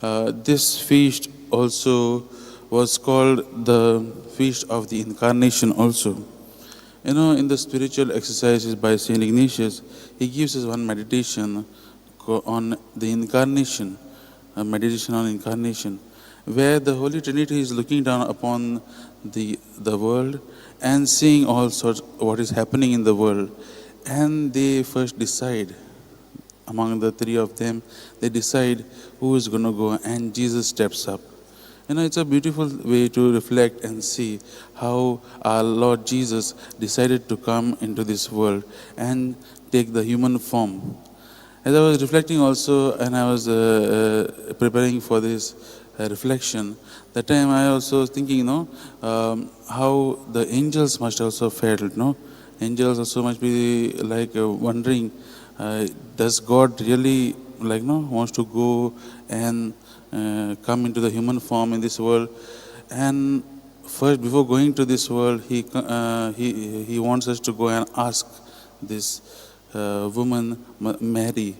This feast also was called the Feast of the Incarnation also. In the spiritual exercises by Saint Ignatius, he gives us one meditation on the Incarnation, a meditation on Incarnation, where the Holy Trinity is looking down upon the world and seeing all sorts what is happening in the world, and they first decide among the three of them, they decide who is going to go, and Jesus steps up. It's a beautiful way to reflect and see how our Lord Jesus decided to come into this world and take the human form. As I was reflecting also, and I was preparing for this reflection, that time I also was thinking, how the angels must also felt, angels also must be like wondering, does God really wants to go and come into the human form in this world? And first, before going to this world, he wants us to go and ask this woman, Mary,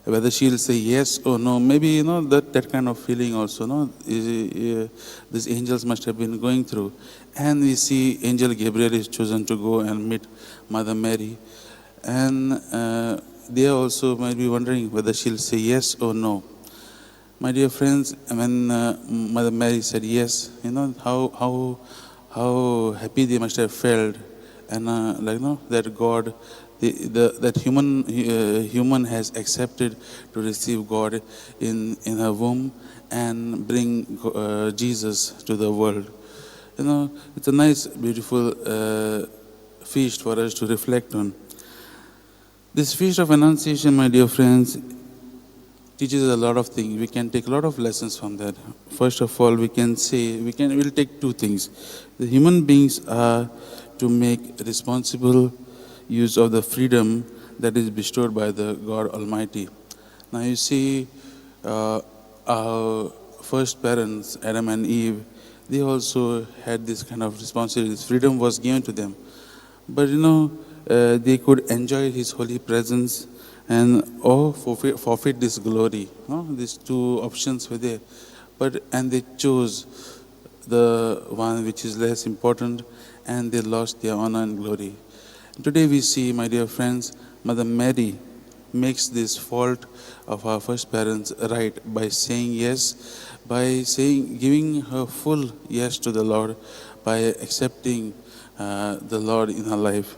whether she'll say yes or no. Maybe that kind of feeling also, these angels must have been going through. And we see Angel Gabriel is chosen to go and meet Mother Mary, and they also might be wondering whether she'll say yes or no. My dear friends, when Mother Mary said yes, how happy they must have felt, and that God, that human has accepted to receive God in her womb and bring Jesus to the world. It's a nice, beautiful feast for us to reflect on. This Feast of Annunciation, my dear friends, teaches a lot of things. We can take a lot of lessons from that. First of all, we'll take two things. The human beings are to make responsible use of the freedom that is bestowed by the God Almighty. Now you see, our first parents, Adam and Eve, they also had this kind of responsibility. This freedom was given to them. But they could enjoy His holy presence and forfeit this glory. These two options were there, and they chose the one which is less important, and they lost their honor and glory. Today we see, my dear friends, Mother Mary makes this fault of our first parents right by saying yes, by giving her full yes to the Lord, by accepting the Lord in her life.